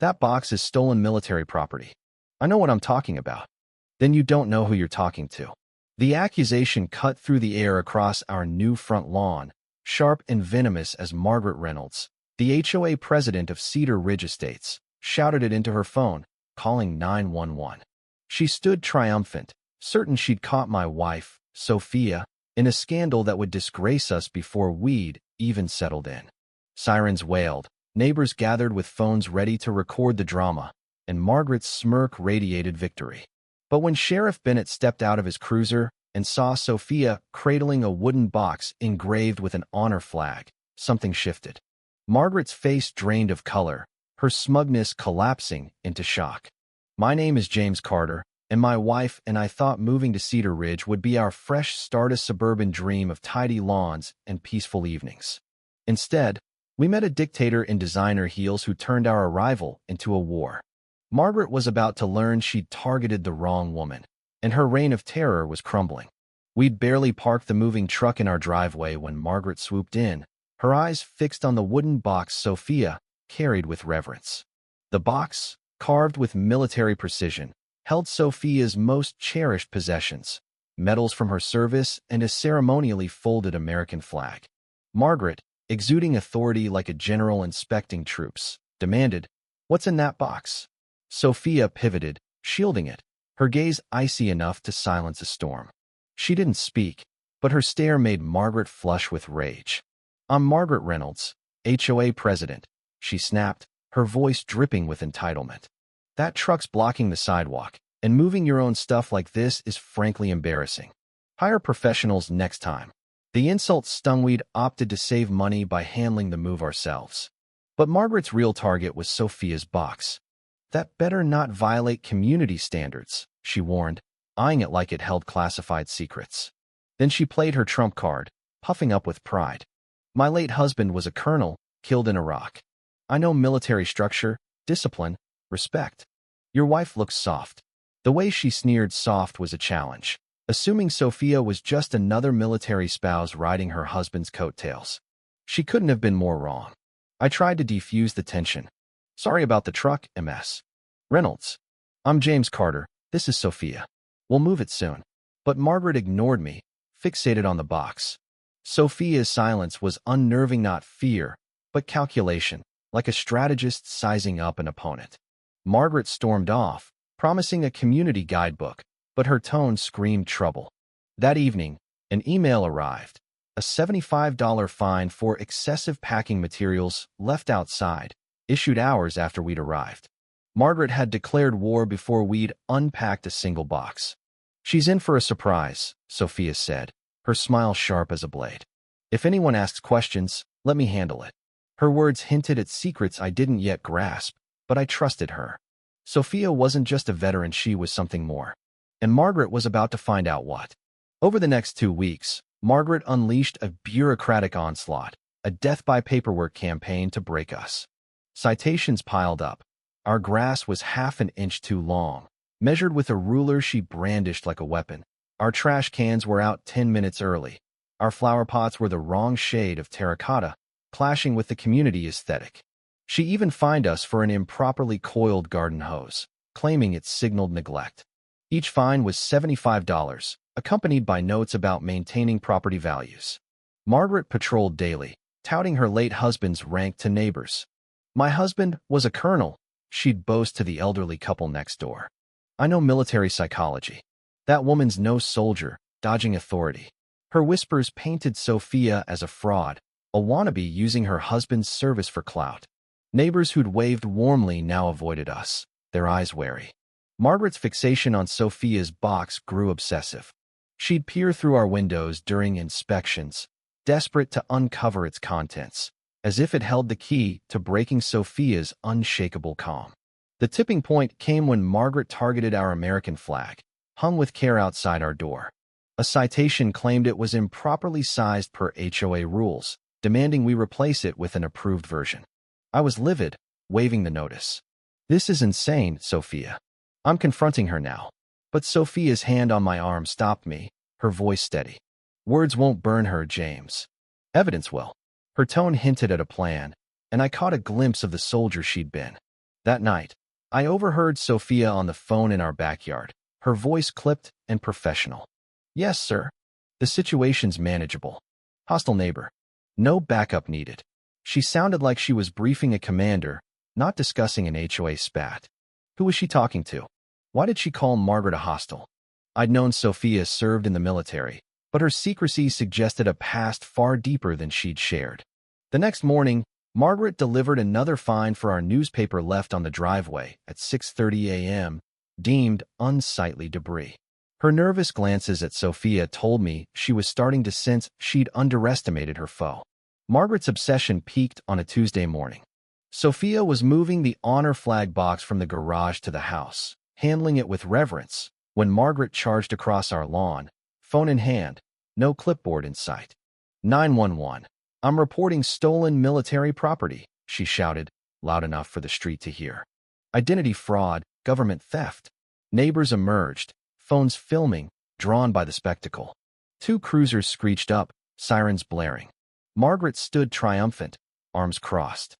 That box is stolen military property. I know what I'm talking about. Then you don't know who you're talking to. The accusation cut through the air across our new front lawn, sharp and venomous as Margaret Reynolds, the HOA president of Cedar Ridge Estates, shouted it into her phone, calling 911. She stood triumphant, certain she'd caught my wife, Sophia, in a scandal that would disgrace us before we'd even settled in. Sirens wailed, neighbors gathered with phones ready to record the drama, and Margaret's smirk radiated victory. But when Sheriff Bennett stepped out of his cruiser and saw Sophia cradling a wooden box engraved with an honor flag, something shifted. Margaret's face drained of color, her smugness collapsing into shock. My name is James Carter, and my wife and I thought moving to Cedar Ridge would be our fresh start, a suburban dream of tidy lawns and peaceful evenings. Instead, we met a dictator in designer heels who turned our arrival into a war. Margaret was about to learn she'd targeted the wrong woman, and her reign of terror was crumbling. We'd barely parked the moving truck in our driveway when Margaret swooped in, her eyes fixed on the wooden box Sophia carried with reverence. The box, carved with military precision, held Sophia's most cherished possessions, medals from her service and a ceremonially folded American flag. Margaret, exuding authority like a general inspecting troops, demanded, "What's in that box?" Sophia pivoted, shielding it, her gaze icy enough to silence a storm. She didn't speak, but her stare made Margaret flush with rage. "I'm Margaret Reynolds, HOA president," she snapped, her voice dripping with entitlement. "That truck's blocking the sidewalk, and moving your own stuff like this is frankly embarrassing. Hire professionals next time." The insult stung. We'd opted to save money by handling the move ourselves. But Margaret's real target was Sophia's box. "That better not violate community standards," she warned, eyeing it like it held classified secrets. Then she played her trump card, puffing up with pride. "My late husband was a colonel, killed in Iraq. I know military structure, discipline, respect. Your wife looks soft." The way she sneered soft was a challenge, assuming Sophia was just another military spouse riding her husband's coattails. She couldn't have been more wrong. I tried to defuse the tension. "Sorry about the truck, Ms. Reynolds. I'm James Carter. This is Sophia. We'll move it soon." But Margaret ignored me, fixated on the box. Sophia's silence was unnerving, not fear, but calculation, like a strategist sizing up an opponent. Margaret stormed off, promising a community guidebook, but her tone screamed trouble. That evening, an email arrived, a $75 fine for excessive packing materials left outside, issued hours after we'd arrived. Margaret had declared war before we'd unpacked a single box. "She's in for a surprise," Sophia said, her smile sharp as a blade. "If anyone asks questions, let me handle it." Her words hinted at secrets I didn't yet grasp, but I trusted her. Sophia wasn't just a veteran, she was something more. And Margaret was about to find out what. Over the next 2 weeks, Margaret unleashed a bureaucratic onslaught, a death-by-paperwork campaign to break us. Citations piled up. Our grass was half an inch too long, measured with a ruler she brandished like a weapon. Our trash cans were out 10 minutes early. Our flower pots were the wrong shade of terracotta, clashing with the community aesthetic. She even fined us for an improperly coiled garden hose, claiming it signaled neglect. Each fine was $75, accompanied by notes about maintaining property values. Margaret patrolled daily, touting her late husband's rank to neighbors. "My husband was a colonel," she'd boast to the elderly couple next door. "I know military psychology. That woman's no soldier, dodging authority." Her whispers painted Sophia as a fraud, a wannabe using her husband's service for clout. Neighbors who'd waved warmly now avoided us, their eyes wary. Margaret's fixation on Sophia's box grew obsessive. She'd peer through our windows during inspections, desperate to uncover its contents, as if it held the key to breaking Sophia's unshakable calm. The tipping point came when Margaret targeted our American flag, hung with care outside our door. A citation claimed it was improperly sized per HOA rules, demanding we replace it with an approved version. I was livid, waving the notice. "This is insane, Sophia." I'm confronting her now. But Sophia's hand on my arm stopped me, her voice steady. "Words won't burn her, James. Evidence will." Her tone hinted at a plan, and I caught a glimpse of the soldier she'd been. That night, I overheard Sophia on the phone in our backyard, her voice clipped and professional. Yes, sir. The situation's manageable. Hostile neighbor. No backup needed. She sounded like she was briefing a commander, not discussing an HOA spat. Who was she talking to? Why did she call Margaret a hostile? I'd known Sophia served in the military, but her secrecy suggested a past far deeper than she'd shared. The next morning, Margaret delivered another fine for our newspaper left on the driveway at 6:30 a.m., deemed unsightly debris. Her nervous glances at Sophia told me she was starting to sense she'd underestimated her foe. Margaret's obsession peaked on a Tuesday morning. Sophia was moving the honor flag box from the garage to the house, handling it with reverence, when Margaret charged across our lawn, phone in hand, no clipboard in sight. 911. I'm reporting stolen military property, she shouted, loud enough for the street to hear. Identity fraud, government theft. Neighbors emerged, phones filming, drawn by the spectacle. 2 cruisers screeched up, sirens blaring. Margaret stood triumphant, arms crossed.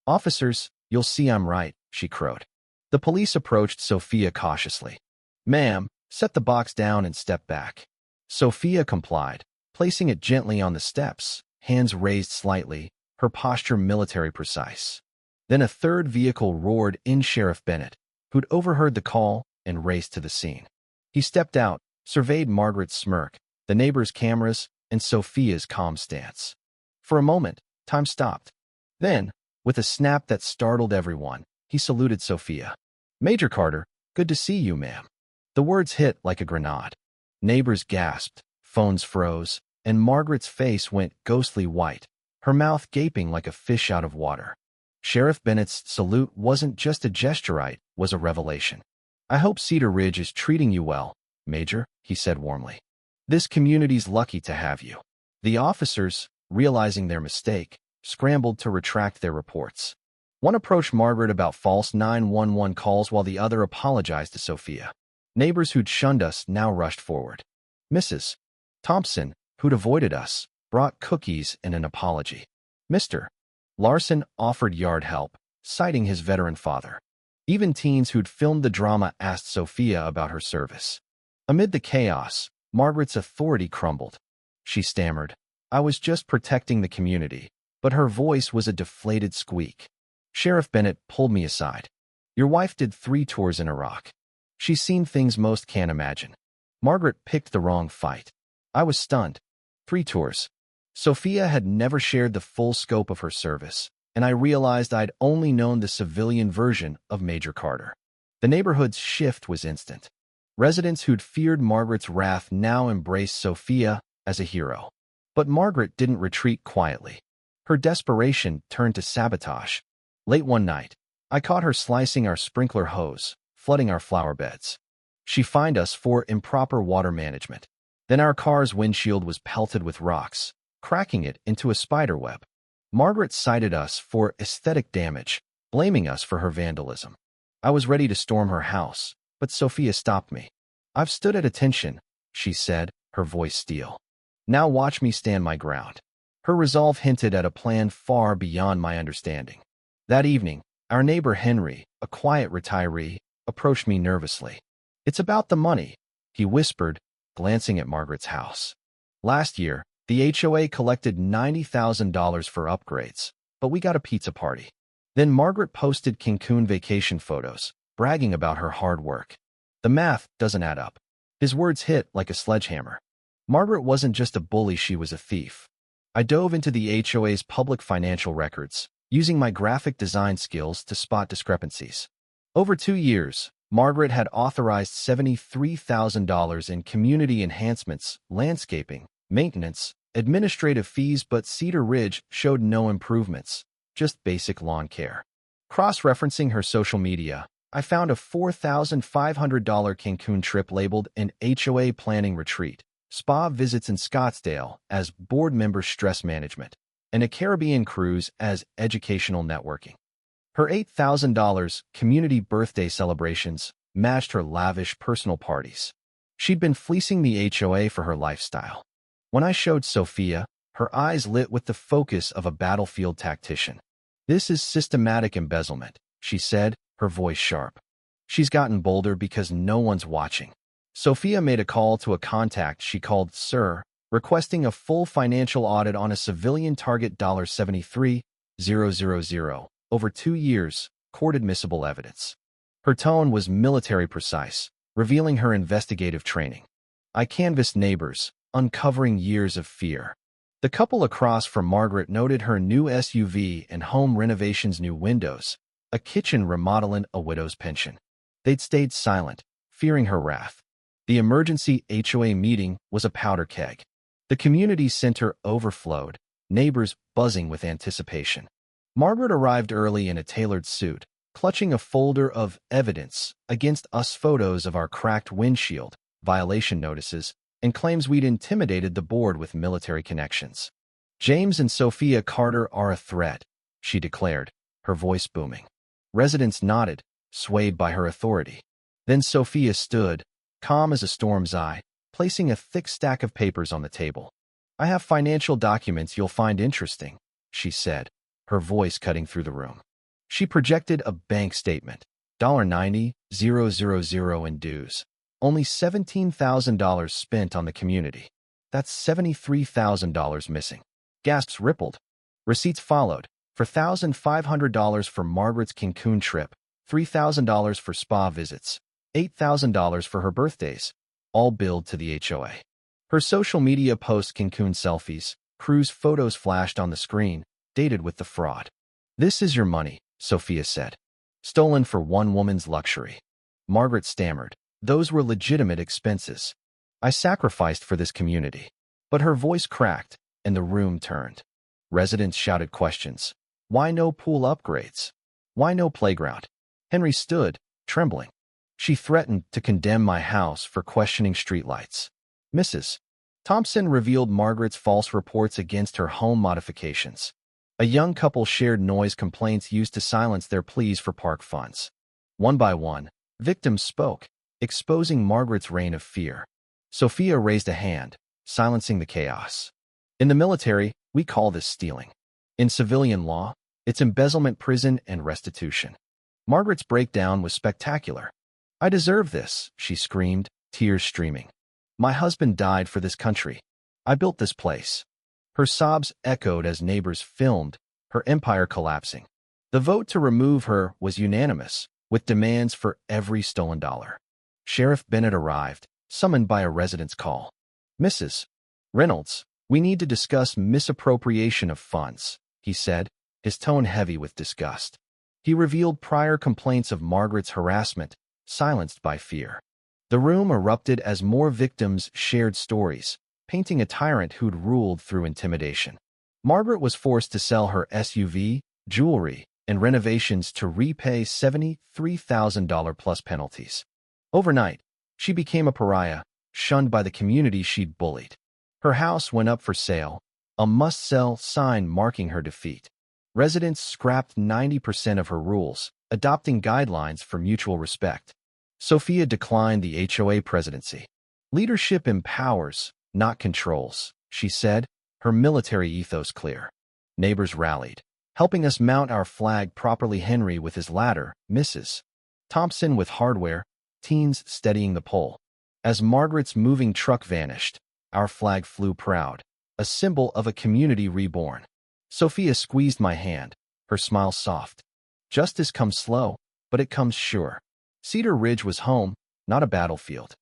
Officers, you'll see I'm right, she crowed. The police approached Sophia cautiously. Ma'am, set the box down and step back. Sophia complied, placing it gently on the steps, hands raised slightly, her posture military precise. Then a third vehicle roared in. Sheriff Bennett, who'd overheard the call, and raced to the scene. He stepped out, surveyed Margaret's smirk, the neighbors' cameras, and Sophia's calm stance. For a moment, time stopped. Then, with a snap that startled everyone, he saluted Sophia. Major Carter, good to see you, ma'am. The words hit like a grenade. Neighbors gasped, phones froze, and Margaret's face went ghostly white, her mouth gaping like a fish out of water. Sheriff Bennett's salute wasn't just a gesture, it was a revelation. I hope Cedar Ridge is treating you well, Major, he said warmly. This community's lucky to have you. The officers, realizing their mistake, scrambled to retract their reports. One approached Margaret about false 911 calls while the other apologized to Sophia. Neighbors who'd shunned us now rushed forward. Mrs. Thompson, who'd avoided us, brought cookies and an apology. Mr. Larson offered yard help, citing his veteran father. Even teens who'd filmed the drama asked Sophia about her service. Amid the chaos, Margaret's authority crumbled. She stammered, I was just protecting the community, but her voice was a deflated squeak. Sheriff Bennett pulled me aside. Your wife did 3 tours in Iraq. She's seen things most can't imagine. Margaret picked the wrong fight. I was stunned. 3 tours. Sophia had never shared the full scope of her service, and I realized I'd only known the civilian version of Major Carter. The neighborhood's shift was instant. Residents who'd feared Margaret's wrath now embraced Sophia as a hero. But Margaret didn't retreat quietly. Her desperation turned to sabotage. Late one night, I caught her slicing our sprinkler hose, flooding our flower beds. She fined us for improper water management. Then our car's windshield was pelted with rocks, cracking it into a spiderweb. Margaret cited us for aesthetic damage, blaming us for her vandalism. I was ready to storm her house, but Sophia stopped me. I've stood at attention, she said, her voice steel. Now watch me stand my ground. Her resolve hinted at a plan far beyond my understanding. That evening, our neighbor Henry, a quiet retiree, approached me nervously. It's about the money, he whispered, glancing at Margaret's house. Last year, the HOA collected $90,000 for upgrades, but we got a pizza party. Then Margaret posted Cancun vacation photos, bragging about her hard work. The math doesn't add up. His words hit like a sledgehammer. Margaret wasn't just a bully, she was a thief. I dove into the HOA's public financial records, using my graphic design skills to spot discrepancies. Over 2 years, Margaret had authorized $73,000 in community enhancements, landscaping, maintenance, administrative fees, but Cedar Ridge showed no improvements, just basic lawn care. Cross-referencing her social media, I found a $4,500 Cancun trip labeled an HOA planning retreat, spa visits in Scottsdale as board member stress management, and a Caribbean cruise as educational networking. Her $8,000 community birthday celebrations matched her lavish personal parties. She'd been fleecing the HOA for her lifestyle. When I showed Sophia, her eyes lit with the focus of a battlefield tactician. This is systematic embezzlement, she said, her voice sharp. She's gotten bolder because no one's watching. Sophia made a call to a contact she called Sir, requesting a full financial audit on a civilian target $73,000 over 2 years, court admissible evidence. Her tone was military precise, revealing her investigative training. I canvassed neighbors, uncovering years of fear. The couple across from Margaret noted her new SUV and home renovation's new windows, a kitchen remodel and a widow's pension. They'd stayed silent, fearing her wrath. The emergency HOA meeting was a powder keg. The community center overflowed, neighbors buzzing with anticipation. Margaret arrived early in a tailored suit, clutching a folder of evidence against us photos of our cracked windshield, violation notices, and claims we'd intimidated the board with military connections. James and Sophia Carter are a threat, she declared, her voice booming. Residents nodded, swayed by her authority. Then Sophia stood, calm as a storm's eye, placing a thick stack of papers on the table. I have financial documents you'll find interesting, she said, her voice cutting through the room. She projected a bank statement, $90,000 in dues. Only $17,000 spent on the community. That's $73,000 missing. Gasps rippled. Receipts followed, for $1,500 for Margaret's Cancun trip, $3,000 for spa visits, $8,000 for her birthdays, all billed to the HOA. Her social media post Cancun selfies, cruise photos flashed on the screen, dated with the fraud. This is your money, Sophia said. Stolen for one woman's luxury. Margaret stammered. Those were legitimate expenses. I sacrificed for this community. But her voice cracked, and the room turned. Residents shouted questions. Why no pool upgrades? Why no playground? Henry stood, trembling. She threatened to condemn my house for questioning streetlights. Mrs. Thompson revealed Margaret's false reports against her home modifications. A young couple shared noise complaints used to silence their pleas for park funds. One by one, victims spoke, exposing Margaret's reign of fear. Sophia raised a hand, silencing the chaos. In the military, we call this stealing. In civilian law, it's embezzlement, prison, and restitution. Margaret's breakdown was spectacular. I deserve this, she screamed, tears streaming. My husband died for this country. I built this place. Her sobs echoed as neighbors filmed, her empire collapsing. The vote to remove her was unanimous, with demands for every stolen dollar. Sheriff Bennett arrived, summoned by a resident's call. Mrs. Reynolds, we need to discuss misappropriation of funds, he said, his tone heavy with disgust. He revealed prior complaints of Margaret's harassment, silenced by fear. The room erupted as more victims shared stories, painting a tyrant who'd ruled through intimidation. Margaret was forced to sell her SUV, jewelry, and renovations to repay $73,000 plus penalties. Overnight, she became a pariah, shunned by the community she'd bullied. Her house went up for sale, a must-sell sign marking her defeat. Residents scrapped 90% of her rules, adopting guidelines for mutual respect. Sophia declined the HOA presidency. Leadership empowers, not controls, she said, her military ethos clear. Neighbors rallied, helping us mount our flag properly. Henry with his ladder, Mrs. Thompson with hardware, teens steadying the pole. As Margaret's moving truck vanished, our flag flew proud, a symbol of a community reborn. Sophia squeezed my hand, her smile soft. Justice comes slow, but it comes sure. Cedar Ridge was home, not a battlefield.